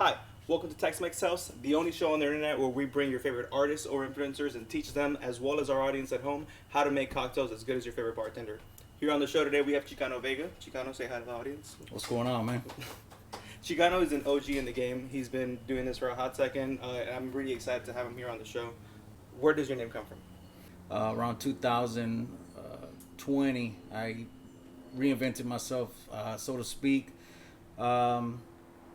Hi, welcome to TxMxTails, the only show on the internet where we bring your favorite artists or influencers and teach them, as well as our audience at home, how to make cocktails as good as your favorite bartender. Here on the show today, we have Xicano Vega. Xicano, say hi to the audience. What's going on, man? Xicano is an OG in the game. He's been doing this for a hot second, and I'm really excited to have him here on the show. Where does your name come from? Around 2020, I reinvented myself, so to speak.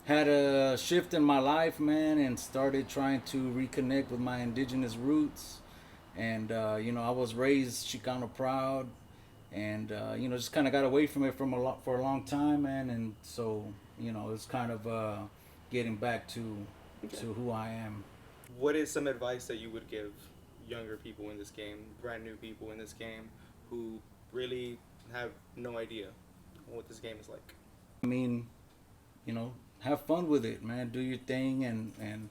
Had a shift in my life, man, and started trying to reconnect with my indigenous roots. And I was raised Chicano proud, and just kind of got away from it for a long time, man. And so it's kind of getting back to who I am. What is some advice that you would give younger people in this game, brand new people in this game, who really have no idea what this game is like? I mean, have fun with it, man. Do your thing and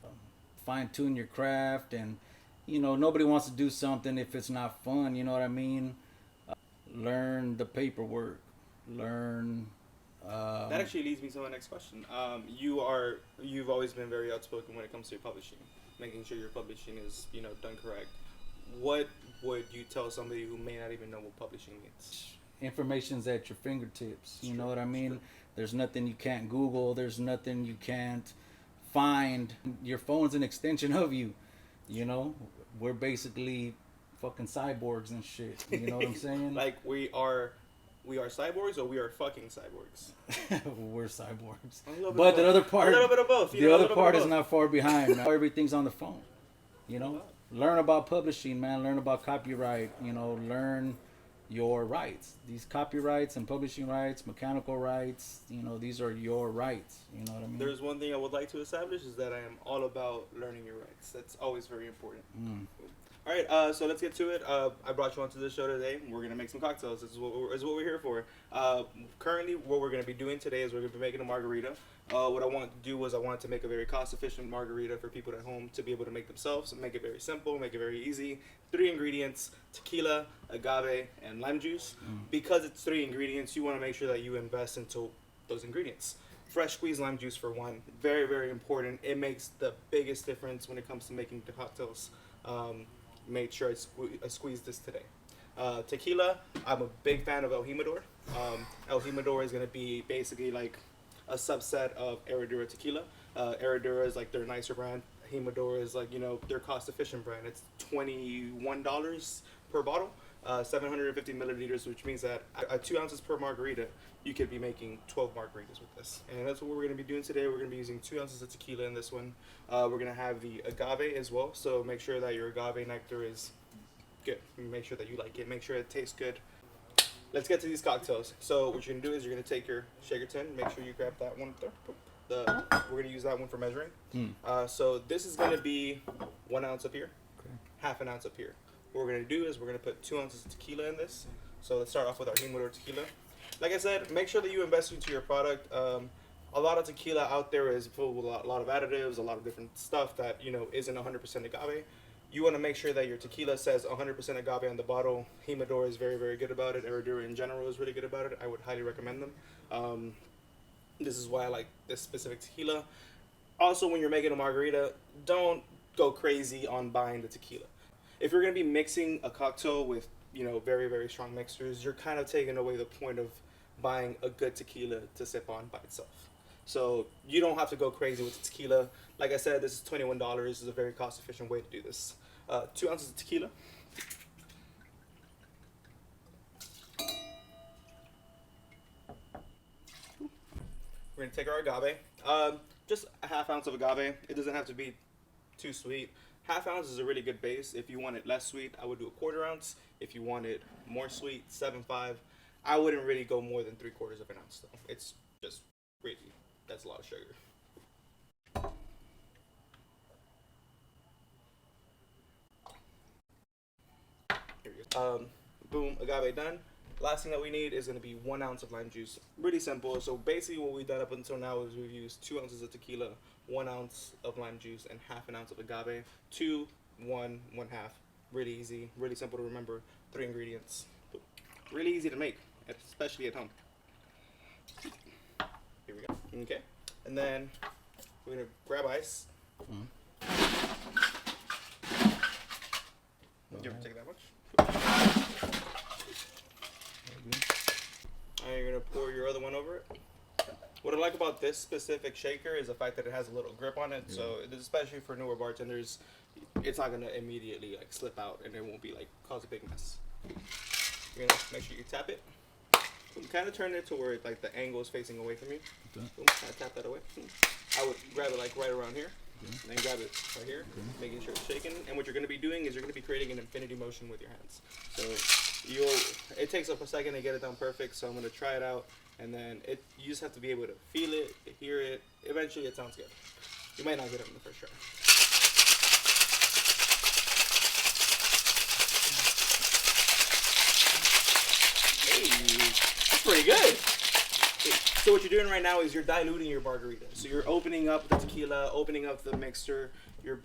fine tune your craft. And nobody wants to do something if it's not fun. You know what I mean? Learn the paperwork. Learn. That actually leads me to my next question. You've always been very outspoken when it comes to your publishing, making sure your publishing is done correct. What would you tell somebody who may not even know what publishing means? Information's at your fingertips. You know what I mean? There's nothing you can't Google. There's nothing you can't find. Your phone's an extension of you. We're basically fucking cyborgs and shit. You know what I'm saying? Like we are cyborgs, or we are fucking cyborgs? We're cyborgs. But the other part, a little bit of both. The other part is not far behind. Everything's on the phone. Learn about publishing, man. Learn about copyright. Learn your rights. These copyrights and publishing rights, mechanical rights, these are your rights. You know what I mean? There's one thing I would like to establish is that I am all about learning your rights. That's always very important. All right, so let's get to it. I brought you onto the show today. We're gonna make some cocktails. This is what we're here for. Currently, what we're gonna be doing today is we're gonna be making a margarita. What I wanted to do was I wanted to make a very cost-efficient margarita for people at home to be able to make themselves. Make it very simple, make it very easy. 3 ingredients: tequila, agave, and lime juice. Because it's 3 ingredients, you want to make sure that you invest into those ingredients. Fresh squeezed lime juice for one. Very, very important. It makes the biggest difference when it comes to making the cocktails. Made sure I squeezed this today. Tequila, I'm a big fan of El Jimador. El Jimador is going to be basically like a subset of Herradura tequila. Herradura is like their nicer brand. Jimador is like, their cost-efficient brand. It's $21 per bottle, 750 milliliters, which means that at 2 ounces per margarita, you could be making 12 margaritas with this. And that's what we're going to be doing today. We're going to be using 2 ounces of tequila in this one. We're going to have the agave as well, so make sure that your agave nectar is good. Make sure that you like it. Make sure it tastes good. Let's get to these cocktails. So what you're going to do is you're going to take your shaker tin. Make sure you grab that one there. We're going to use that one for measuring. So this is going to be 1 ounce up here, half an ounce up here. What we're going to do is we're going to put 2 ounces of tequila in this. So let's start off with our Jimador tequila. Like I said, make sure that you invest into your product. A lot of tequila out there is full with a lot of additives, a lot of different stuff that isn't 100% agave. You want to make sure that your tequila says 100% agave on the bottle. Jimador is very, very good about it. Herradura in general is really good about it. I would highly recommend them. This is why I like this specific tequila. Also, when you're making a margarita, don't go crazy on buying the tequila. If you're going to be mixing a cocktail with very, very strong mixers, you're kind of taking away the point of buying a good tequila to sip on by itself. So you don't have to go crazy with the tequila. Like I said, this is $21. This is a very cost-efficient way to do this. 2 ounces of tequila. We're going to take our agave. Just a half ounce of agave. It doesn't have to be too sweet. Half ounce is a really good base. If you want it less sweet, I would do a 1/4 ounce. If you want it more sweet, 7.5. I wouldn't really go more than 3/4 of an ounce though. It's just really, that's a lot of sugar. Here we go. Boom, agave done. Last thing that we need is going to be 1 ounce of lime juice. Really simple. So basically what we've done up until now is we've used 2 ounces of tequila, 1 ounce of lime juice, and half an ounce of agave. 2, 1, 1/2. Really easy, really simple to remember. 3 ingredients. Really easy to make, especially at home. Here we go. Okay. And then we're gonna grab ice. Give or take that much. And you're gonna pour your other one over it. What I like about this specific shaker is the fact that it has a little grip on it. Yeah. So especially for newer bartenders, it's not gonna immediately like slip out, and it won't be like cause a big mess. You're gonna make sure you tap it. Kind of turn it to where like the angle is facing away from you. Okay. Kind of tap that away. I would grab it like right around here. Okay. And then grab it right here, making sure it's shaking. And what you're going to be doing is you're going to be creating an infinity motion with your hands. So it takes up a second to get it done perfect. So I'm going to try it out, and then you just have to be able to feel it, hear it. Eventually, it sounds good. You might not get it in the first try. Hey, that's pretty good. So what you're doing right now is you're diluting your margarita. So you're opening up the tequila, opening up the mixture. You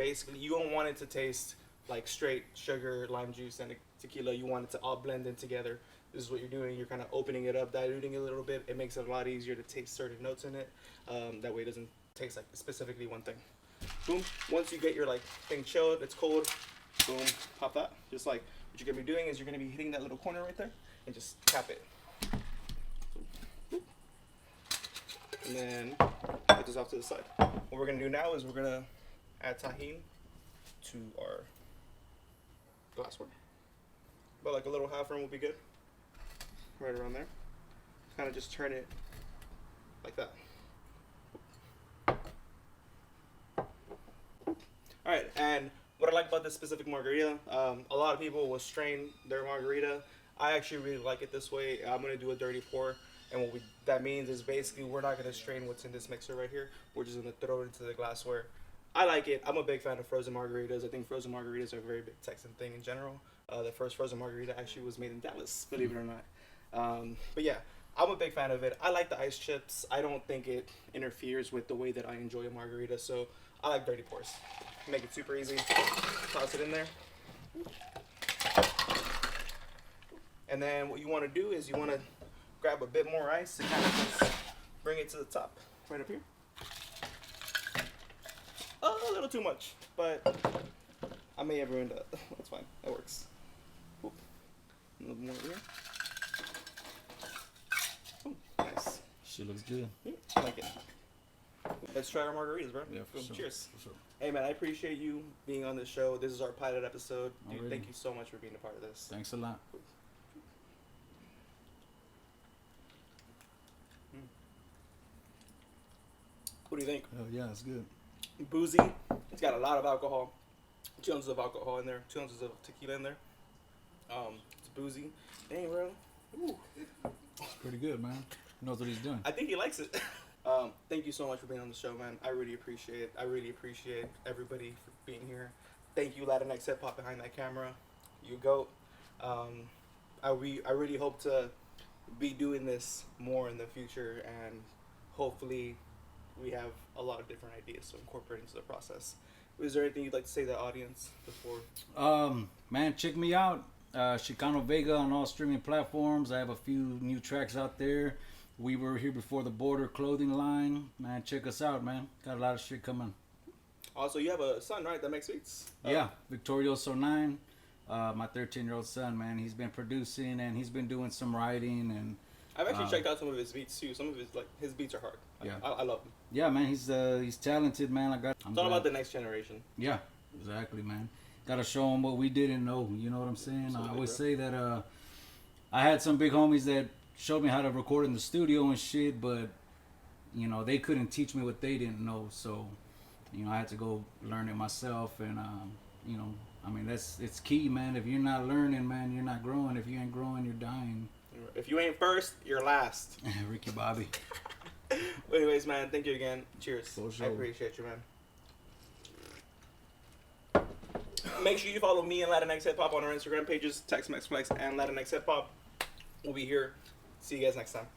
don't want it to taste like straight sugar, lime juice, and tequila. You want it to all blend in together. This is what you're doing. You're kind of opening it up, diluting it a little bit. It makes it a lot easier to taste certain notes in it. That way it doesn't taste like specifically one thing. Boom. Once you get your like thing chilled, it's cold. Boom. Pop that. Just like what you're gonna be doing is you're gonna be hitting that little corner right there and just tap it. And then put this off to the side. What we're gonna do now is we're gonna add tahini to our glassware. About like a little half room will be good. Right around there. Kind of just turn it like that. Alright, and what I like about this specific margarita, a lot of people will strain their margarita. I actually really like it this way. I'm gonna do a dirty pour. And what that means is basically we're not going to strain what's in this mixer right here. We're just going to throw it into the glassware. I like it. I'm a big fan of frozen margaritas. I think frozen margaritas are a very big Texan thing in general. The first frozen margarita actually was made in Dallas, believe it or not. But yeah, I'm a big fan of it. I like the ice chips. I don't think it interferes with the way that I enjoy a margarita. So I like dirty pours. Make it super easy. Toss it in there. And then what you want to do is you want to grab a bit more ice to kind of just bring it to the top, right up here. A little too much, but I may have ruined it. That's fine, that works. Oop. A little more here. Ooh, nice. She looks good. Yeah, I like it. Let's try our margaritas, bro. Yeah, for sure. Cheers. For sure. Hey, man, I appreciate you being on this show. This is our pilot episode. Dude, thank you so much for being a part of this. Thanks a lot. What do you think? Oh yeah, it's good. Boozy. It's got a lot of alcohol. 2 ounces of alcohol in there. 2 ounces of tequila in there. It's boozy. Dang, bro. Ooh. It's pretty good, man. He knows what he's doing. I think he likes it. Thank you so much for being on the show, man. I really appreciate it. I really appreciate everybody for being here. Thank you, Latinxhiphop behind that camera. You GOAT. I really hope to be doing this more in the future, and hopefully we have a lot of different ideas to incorporate into the process. Is there anything you'd like to say to the audience before? Man, check me out. Xicano Vega on all streaming platforms. I have a few new tracks out there. We Were Here Before the Border clothing line. Man, check us out, man. Got a lot of shit coming. Also, you have a son, right, that makes beats? Yeah, Victorioso 9. My 13-year-old son, man. He's been producing and he's been doing some writing, and I've actually checked out some of his beats too. Some of his beats are hard. Yeah, I love him. Yeah, man, he's talented, man. It's all about the next generation. Yeah, exactly, man. Gotta show them what we didn't know. You know what I'm saying? Absolutely, I always bro. say that I had some big homies that showed me how to record in the studio and shit, but you know they couldn't teach me what they didn't know. So you know I had to go learn it myself, and you know I mean it's key, man. If you're not learning, man, you're not growing. If you ain't growing, you're dying. If you ain't first, you're last. Ricky Bobby. Anyways, man, thank you again. Cheers. For sure. I appreciate you, man. Make sure you follow me and Latinxhiphop on our Instagram pages, TxMxTails and Latinxhiphop. We'll be here. See you guys next time.